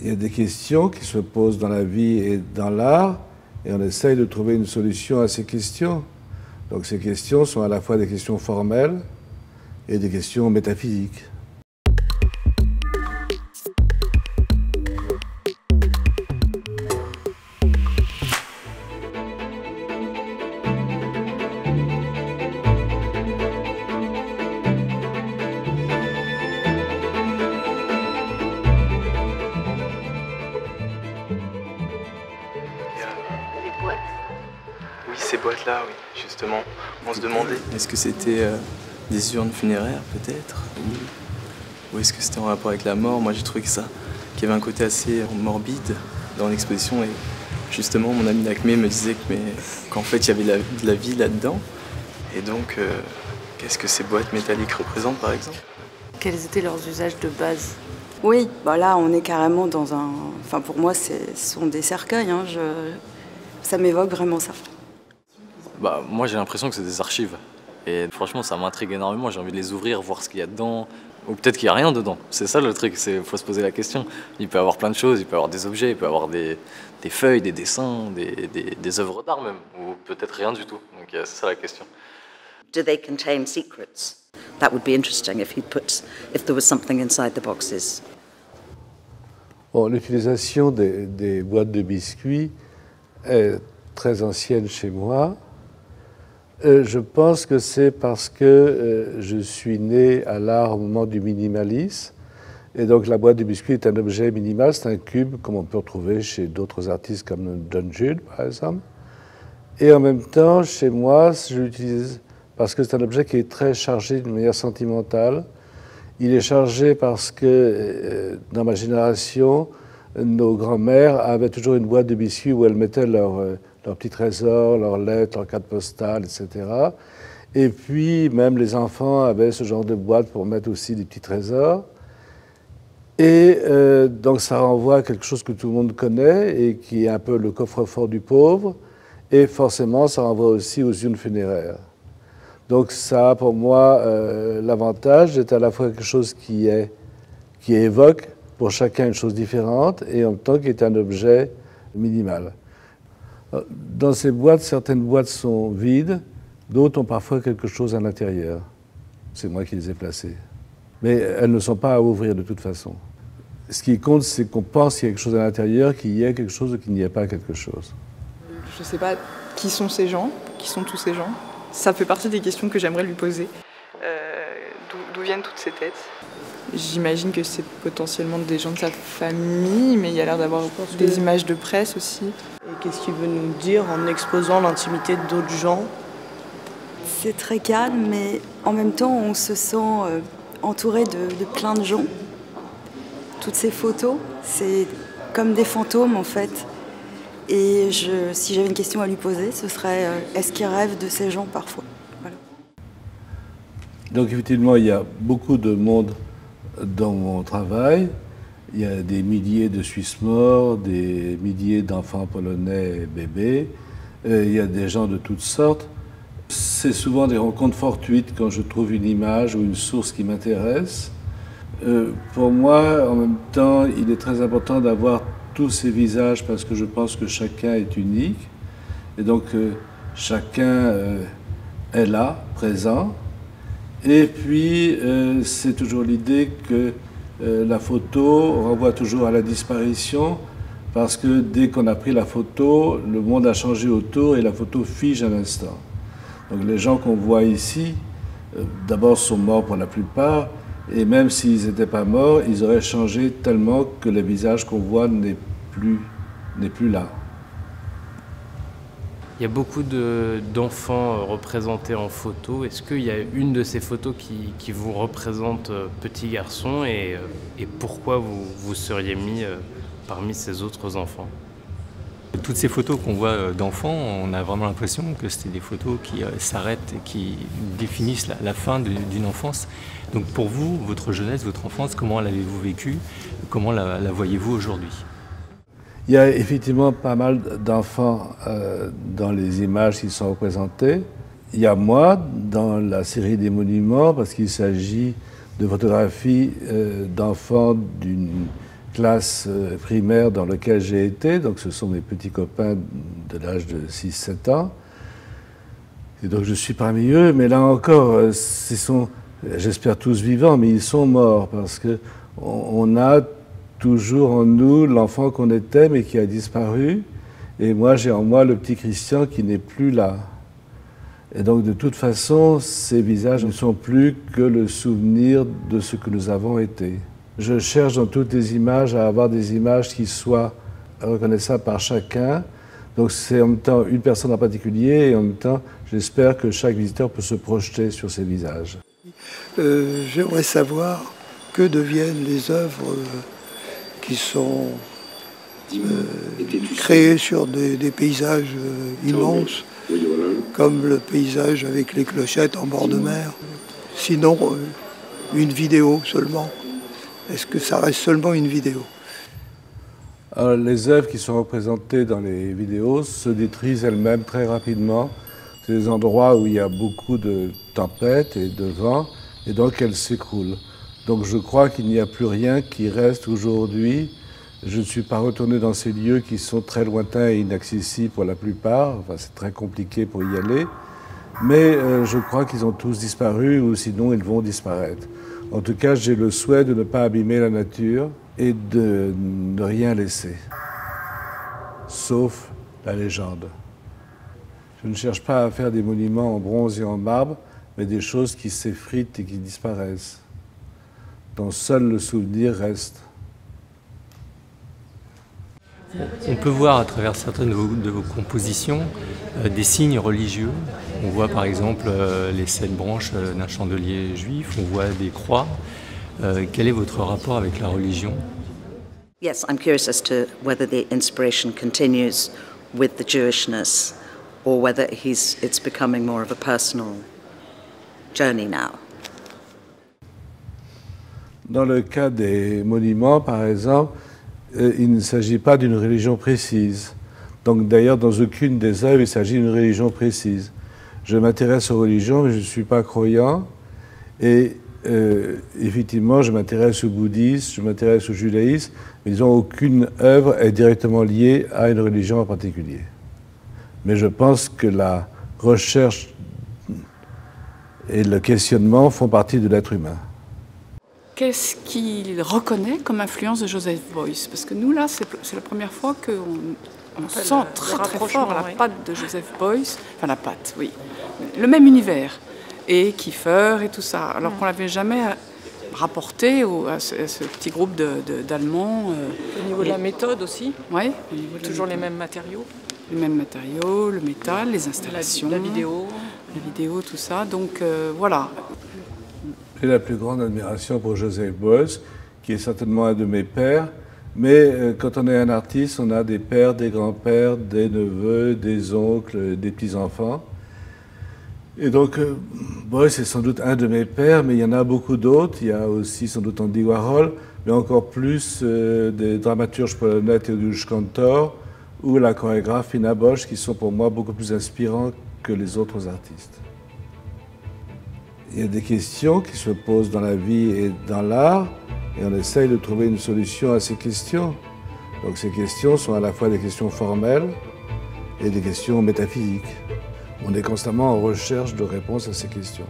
Il y a des questions qui se posent dans la vie et dans l'art, et on essaye de trouver une solution à ces questions. Donc ces questions sont à la fois des questions formelles et des questions métaphysiques. Oui, ces boîtes-là, oui, justement. On se demandait, est-ce que c'était des urnes funéraires, peut-être, ou est-ce que c'était en rapport avec la mort? Moi, j'ai trouvé que ça, qu'il y avait un côté assez morbide dans l'exposition. Et justement, mon ami Lakmé me disait qu'en fait, il y avait de la vie là-dedans. Et donc, qu'est-ce que ces boîtes métalliques représentent, par exemple? Quels étaient leurs usages de base? Oui, bah là, on est carrément dans un... Enfin, pour moi, ce sont des cercueils. Hein. Ça m'évoque vraiment ça. Bah, moi, j'ai l'impression que c'est des archives. Et franchement, ça m'intrigue énormément. J'ai envie de les ouvrir, voir ce qu'il y a dedans. Ou peut-être qu'il n'y a rien dedans. C'est ça le truc, il faut se poser la question. Il peut y avoir plein de choses, il peut y avoir des objets, il peut y avoir des feuilles, des dessins, des œuvres d'art même. Ou peut-être rien du tout. Donc c'est ça la question. Do they contain secrets? That would be interesting if there was something inside the boxes. Bon, l'utilisation des boîtes de biscuits est très ancienne chez moi. Je pense que c'est parce que je suis né à l'art au moment du minimalisme. Et donc la boîte de biscuits est un objet minimal, c'est un cube comme on peut retrouver chez d'autres artistes comme Don Jude par exemple. Et en même temps, chez moi, je l'utilise parce que c'est un objet qui est très chargé d'une manière sentimentale. Il est chargé parce que dans ma génération, nos grands-mères avaient toujours une boîte de biscuits où elles mettaient leurs petits trésors, leurs lettres, leurs cartes postales, etc. Et puis, même les enfants avaient ce genre de boîte pour mettre aussi des petits trésors. Et donc, ça renvoie à quelque chose que tout le monde connaît et qui est un peu le coffre-fort du pauvre. Et forcément, ça renvoie aussi aux urnes funéraires. Donc, ça a pour moi l'avantage d'être à la fois quelque chose qui évoque pour chacun une chose différente et en même temps qui est un objet minimal. Dans ces boîtes, certaines boîtes sont vides, d'autres ont parfois quelque chose à l'intérieur. C'est moi qui les ai placées. Mais elles ne sont pas à ouvrir de toute façon. Ce qui compte, c'est qu'on pense qu'il y a quelque chose à l'intérieur, qu'il y ait quelque chose ou qu'il n'y ait pas quelque chose. Je ne sais pas qui sont ces gens, qui sont tous ces gens. Ça fait partie des questions que j'aimerais lui poser. D'où viennent toutes ces têtes? J'imagine que c'est potentiellement des gens de sa famille, mais il y a l'air d'avoir des images de presse aussi. Et qu'est-ce qu'il veut nous dire en exposant l'intimité d'autres gens? C'est très calme, mais en même temps, on se sent entouré de plein de gens. Toutes ces photos, c'est comme des fantômes en fait. Et si j'avais une question à lui poser, ce serait est-ce qu'il rêve de ces gens parfois? Voilà. Donc effectivement, il y a beaucoup de monde dans mon travail. Il y a des milliers de Suisses morts, des milliers d'enfants polonais bébés. Il y a des gens de toutes sortes. C'est souvent des rencontres fortuites quand je trouve une image ou une source qui m'intéresse. Pour moi, en même temps, il est très important d'avoir tous ces visages parce que je pense que chacun est unique. Et donc, chacun est là, présent. Et puis, c'est toujours l'idée que la photo renvoie toujours à la disparition parce que dès qu'on a pris la photo, le monde a changé autour et la photo fige un instant. Donc les gens qu'on voit ici, d'abord sont morts pour la plupart, et même s'ils n'étaient pas morts, ils auraient changé tellement que le visage qu'on voit n'est plus là. Il y a beaucoup d'enfants représentés en photo. Est-ce qu'il y a une de ces photos qui vous représente petit garçon et pourquoi vous seriez mis parmi ces autres enfants? Toutes ces photos qu'on voit d'enfants, on a vraiment l'impression que c'est des photos qui s'arrêtent et qui définissent la fin d'une enfance. Donc pour vous, votre jeunesse, votre enfance, comment l'avez-vous vécue? Comment la voyez-vous aujourd'hui? Il y a effectivement pas mal d'enfants dans les images qui sont représentées. Il y a moi dans la série des monuments parce qu'il s'agit de photographies d'enfants d'une classe primaire dans laquelle j'ai été, donc ce sont mes petits copains de l'âge de 6-7 ans. Et donc je suis parmi eux, mais là encore, ce sont, j'espère tous vivants, mais ils sont morts parce qu'on a toujours en nous l'enfant qu'on était mais qui a disparu. Et moi, j'ai en moi le petit Christian qui n'est plus là. Et donc de toute façon, ces visages ne sont plus que le souvenir de ce que nous avons été. Je cherche dans toutes les images à avoir des images qui soient reconnaissables par chacun. Donc c'est en même temps une personne en particulier et en même temps, j'espère que chaque visiteur peut se projeter sur ces visages. J'aimerais savoir que deviennent les œuvres qui sont créées sur des paysages immenses, comme le paysage avec les clochettes en bord de mer. Sinon, une vidéo seulement. Est-ce que ça reste seulement une vidéo? Alors, les œuvres qui sont représentées dans les vidéos se détruisent elles-mêmes très rapidement. C'est des endroits où il y a beaucoup de tempêtes et de vent, et donc elles s'écroulent. Donc je crois qu'il n'y a plus rien qui reste aujourd'hui. Je ne suis pas retourné dans ces lieux qui sont très lointains et inaccessibles pour la plupart. Enfin, c'est très compliqué pour y aller. Mais je crois qu'ils ont tous disparu ou sinon ils vont disparaître. En tout cas, j'ai le souhait de ne pas abîmer la nature et de ne rien laisser, sauf la légende. Je ne cherche pas à faire des monuments en bronze et en marbre, mais des choses qui s'effritent et qui disparaissent, dont seul le souvenir reste. On peut voir à travers certaines de vos compositions des signes religieux. On voit par exemple les 7 branches d'un chandelier juif, on voit des croix. Quel est votre rapport avec la religion? Yes, I'm curious as to whether the inspiration continues with the Jewishness or whether it's becoming more of a personal journey now. Dans le cas des monuments, par exemple, il ne s'agit pas d'une religion précise. Donc d'ailleurs, dans aucune des œuvres, il s'agit d'une religion précise. Je m'intéresse aux religions, mais je ne suis pas croyant. Et effectivement, je m'intéresse au bouddhisme, je m'intéresse au judaïsme, mais disons, aucune œuvre est directement liée à une religion en particulier. Mais je pense que la recherche et le questionnement font partie de l'être humain. Qu'est-ce qu'il reconnaît comme influence de Joseph Beuys? Parce que nous, là, c'est la première fois qu'on sent très fort la patte de Joseph Beuys. Enfin, la patte, oui. Le même univers. Et Kiefer et tout ça. Alors qu'on ne l'avait jamais rapporté à ce petit groupe d'Allemands. Au niveau de la méthode aussi? Oui. Toujours les mêmes matériaux? Les mêmes matériaux, le métal, les installations. La vidéo. La vidéo, tout ça. Donc, voilà. J'ai la plus grande admiration pour Joseph Beuys, qui est certainement un de mes pères. Mais quand on est un artiste, on a des pères, des grands-pères, des neveux, des oncles, des petits-enfants. Et donc, Beuys est sans doute un de mes pères, mais il y en a beaucoup d'autres. Il y a aussi sans doute Andy Warhol, mais encore plus des dramaturges polonais, Tadeusz Kantor, ou la chorégraphe Ina Bosch, qui sont pour moi beaucoup plus inspirants que les autres artistes. Il y a des questions qui se posent dans la vie et dans l'art, et on essaye de trouver une solution à ces questions. Donc ces questions sont à la fois des questions formelles et des questions métaphysiques. On est constamment en recherche de réponses à ces questions.